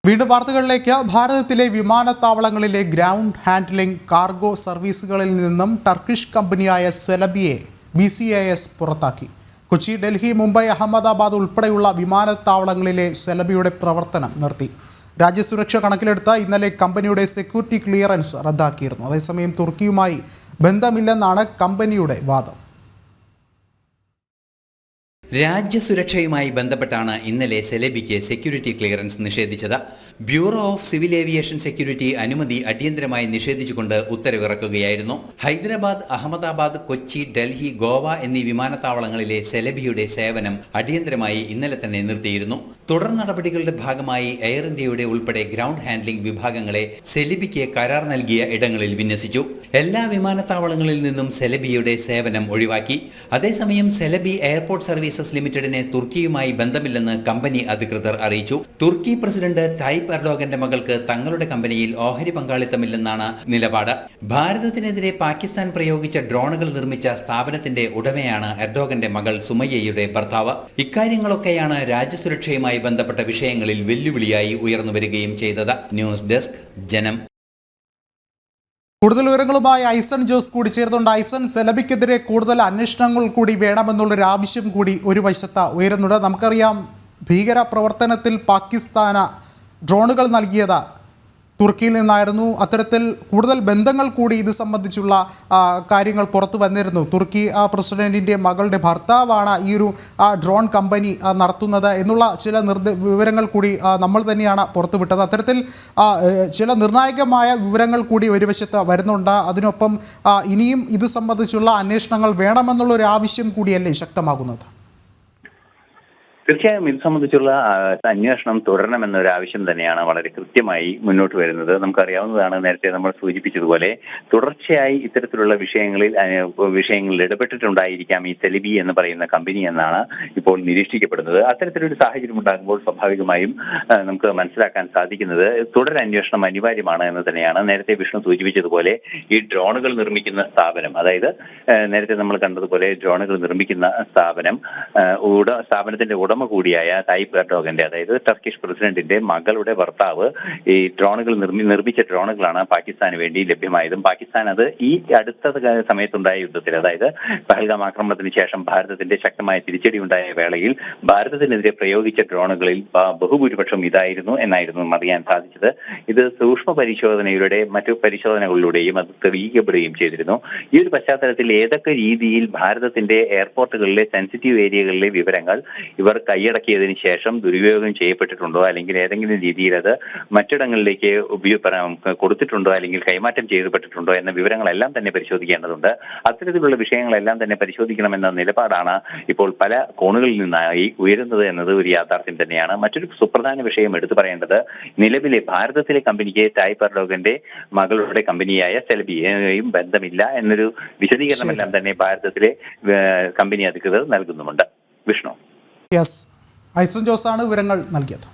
വീണ്ടും വാർത്തകളിലേക്ക്. ഭാരതത്തിലെ വിമാനത്താവളങ്ങളിലെ ഗ്രൗണ്ട് ഹാൻഡ്ലിംഗ് കാർഗോ സർവീസുകളിൽ നിന്നും ടർക്കിഷ് കമ്പനിയായ സെലബിയെ BCAS പുറത്താക്കി. കൊച്ചി, ഡൽഹി, മുംബൈ, അഹമ്മദാബാദ് ഉൾപ്പെടെയുള്ള വിമാനത്താവളങ്ങളിലെ സെലബിയുടെ പ്രവർത്തനം നിർത്തി. രാജ്യസുരക്ഷ കണക്കിലെടുത്ത് ഇന്നലെ കമ്പനിയുടെ സെക്യൂരിറ്റി ക്ലിയറൻസ് റദ്ദാക്കിയിരുന്നു. അതേസമയം തുർക്കിയുമായി ബന്ധമില്ലെന്നാണ് കമ്പനിയുടെ വാദം. രാജ്യസുരക്ഷയുമായി ബന്ധപ്പെട്ടാണ് ഇന്നലെ സെലബിക്ക് സെക്യൂരിറ്റി ക്ലിയറൻസ് നിഷേധിച്ചത്. Bureau of civil aviation security അനുമതി അടിയന്തരമായി നിഷേധിച്ചുകൊണ്ട് ഉത്തരവിറക്കുകയായിരുന്നു. ഹൈദരാബാദ്, അഹമ്മദാബാദ്, കൊച്ചി, ഡൽഹി, ഗോവ എന്നീ വിമാനത്താവളങ്ങളിലെ സെലബിയുടെ സേവനം അടിയന്തരമായി ഇന്നലെ തന്നെ നിർത്തിയിരുന്നു. തുടർ നടപടികളുടെ ഭാഗമായി എയർ ഇന്ത്യയുടെ ഉൾപ്പെടെ ഗ്രൗണ്ട് ഹാൻഡ്ലിംഗ് വിഭാഗങ്ങളെ സെലബിക്ക് കരാർ നൽകിയ ഇടങ്ങളിൽ വിന്യസിച്ചു. എല്ലാ വിമാനത്താവളങ്ങളിൽ നിന്നും സെലബിയുടെ സേവനം ഒഴിവാക്കി. അതേസമയം സെലബി എയർപോർട്ട് സർവീസസ് ലിമിറ്റഡിനെ തുർക്കിയുമായി ബന്ധമില്ലെന്ന് കമ്പനി അധികൃതർ അറിയിച്ചു. തുർക്കി പ്രസിഡന്റ് ടൈപ്പ് എർഡോഗന്റെ മകൾക്ക് തങ്ങളുടെ കമ്പനിയിൽ ഓഹരി പങ്കാളിത്തമില്ലെന്നാണ് നിലപാട്. ഭാരതത്തിനെതിരെ പാകിസ്ഥാൻ പ്രയോഗിച്ച ഡ്രോണുകൾ നിർമ്മിച്ച സ്ഥാപനത്തിന്റെ ഉടമയാണ് എർഡോഗന്റെ മകൾ സുമയ്യയുടെ ഭർത്താവ്. ഇക്കാര്യങ്ങളൊക്കെയാണ് രാജ്യസുരക്ഷയുമായി ബന്ധപ്പെട്ട വിഷയങ്ങളിൽ വെല്ലുവിളിയായി ഉയർന്നുവരികയും ചെയ്തത്. ന്യൂസ് ഡെസ്ക്, ജനം. കൂടുതൽ വിവരങ്ങളുമായി ഐസൺ ജോസ് കൂടി ചേർന്നുണ്ട്. ഐസൺ, സെലബിക്കെതിരെ കൂടുതൽ അന്വേഷണങ്ങൾ കൂടി വേണമെന്നുള്ളൊരു ആവശ്യം കൂടി ഒരു വശത്ത് ഉയരുന്നുണ്ട്. നമുക്കറിയാം, ഭീകര പ്രവർത്തനത്തിൽ പാകിസ്ഥാന് ഡ്രോണുകൾ നൽകിയത് തുർക്കിയിൽ നിന്നായിരുന്നു. അത്തരത്തിൽ കൂടുതൽ ബന്ധങ്ങൾ കൂടി ഇത് സംബന്ധിച്ചുള്ള കാര്യങ്ങൾ പുറത്തു വന്നിരുന്നു. തുർക്കി പ്രസിഡന്റിൻ്റെ മകളുടെ ഭർത്താവാണ് ഈ ഒരു ഡ്രോൺ കമ്പനി നടത്തുന്നത് എന്നുള്ള ചില വിവരങ്ങൾ കൂടി നമ്മൾ തന്നെയാണ് പുറത്തുവിട്ടത്. അത്തരത്തിൽ ചില നിർണായകമായ വിവരങ്ങൾ കൂടി ഒരു വശത്ത് വരുന്നുണ്ട്. അതിനൊപ്പം ഇനിയും ഇത് സംബന്ധിച്ചുള്ള അന്വേഷണങ്ങൾ വേണമെന്നുള്ളൊരു ആവശ്യം കൂടിയല്ലേ ശക്തമാകുന്നത്? തീർച്ചയായും ഇത് സംബന്ധിച്ചുള്ള അന്വേഷണം തുടരണമെന്നൊരു ആവശ്യം തന്നെയാണ് വളരെ കൃത്യമായി മുന്നോട്ട് വരുന്നത്. നമുക്കറിയാവുന്നതാണ്, നേരത്തെ നമ്മൾ സൂചിപ്പിച്ചതുപോലെ തുടർച്ചയായി ഇത്തരത്തിലുള്ള വിഷയങ്ങളിൽ ഇടപെട്ടിട്ടുണ്ടായിരിക്കാം ഈ സെലിബി എന്ന് പറയുന്ന കമ്പനി എന്നാണ് ഇപ്പോൾ നിരീക്ഷിക്കപ്പെടുന്നത്. അത്തരത്തിലൊരു സാഹചര്യം ഉണ്ടാകുമ്പോൾ സ്വാഭാവികമായും നമുക്ക് മനസ്സിലാക്കാൻ സാധിക്കുന്നത് തുടരന്വേഷണം അനിവാര്യമാണ് എന്ന് തന്നെയാണ്. നേരത്തെ വിഷ്ണു സൂചിപ്പിച്ചതുപോലെ ഈ ഡ്രോണുകൾ നിർമ്മിക്കുന്ന സ്ഥാപനം, അതായത് നേരത്തെ നമ്മൾ കണ്ടതുപോലെ ഡ്രോണുകൾ നിർമ്മിക്കുന്ന സ്ഥാപനത്തിന്റെ ഉടമ കൂടിയായ ടൈപ്പ് എർഡോഗന്റെ, അതായത് ടർക്കിഷ് പ്രസിഡന്റിന്റെ മകളുടെ ഭർത്താവ് ഈ ഡ്രോണുകൾ നിർമ്മിച്ച ഡ്രോണുകളാണ് പാകിസ്ഥാന് വേണ്ടി ലഭ്യമായതും. പാകിസ്ഥാൻ അത് ഈ അടുത്ത സമയത്തുണ്ടായ യുദ്ധത്തിൽ, അതായത് പഹൽഗാം ആക്രമണത്തിന് ശേഷം ഭാരതത്തിന്റെ ശക്തമായ തിരിച്ചടി ഉണ്ടായ വേളയിൽ ഭാരതത്തിനെതിരെ പ്രയോഗിച്ച ഡ്രോണുകളിൽ ബഹുഭൂരിപക്ഷം ഇതായിരുന്നു എന്നായിരുന്നു അറിയാൻ സാധിച്ചത്. ഇത് സൂക്ഷ്മ പരിശോധനയുടെ മറ്റു പരിശോധനകളിലൂടെയും അത് തെളിയിക്കപ്പെടുകയും ചെയ്തിരുന്നു. ഈ ഒരു പശ്ചാത്തലത്തിൽ ഏതൊക്കെ രീതിയിൽ ഭാരതത്തിന്റെ എയർപോർട്ടുകളിലെ സെൻസിറ്റീവ് ഏരിയകളിലെ വിവരങ്ങൾ ഇവർ കൈയടക്കിയതിന് ശേഷം ദുരുപയോഗം ചെയ്യപ്പെട്ടിട്ടുണ്ടോ, അല്ലെങ്കിൽ ഏതെങ്കിലും രീതിയിൽ അത് മറ്റിടങ്ങളിലേക്ക് കൊടുത്തിട്ടുണ്ടോ, അല്ലെങ്കിൽ കൈമാറ്റം ചെയ്യപ്പെട്ടിട്ടുണ്ടോ എന്ന വിവരങ്ങളെല്ലാം തന്നെ പരിശോധിക്കേണ്ടതുണ്ട്. അത്തരത്തിലുള്ള വിഷയങ്ങളെല്ലാം തന്നെ പരിശോധിക്കണമെന്ന നിലപാടാണ് ഇപ്പോൾ പല കോണുകളിൽ നിന്നായി ഉയരുന്നത് എന്നത് ഒരു യാഥാർത്ഥ്യം തന്നെയാണ്. മറ്റൊരു സുപ്രധാന വിഷയം എടുത്തു പറയേണ്ടത്, നിലവിലെ ഭാരതത്തിലെ കമ്പനിക്ക് ടൈപ്പ് എർഡോഗന്റെ മകളുടെ കമ്പനിയായ സെലബിയെയും ബന്ധമില്ല എന്നൊരു വിശദീകരണമെല്ലാം തന്നെ ഭാരതത്തിലെ കമ്പനി അധികൃതർ നൽകുന്നുമുണ്ട്. വിഷ്ണു. യെസ്, ഐസൺ ജോസാണ് വിവരങ്ങൾ നൽകിയത്.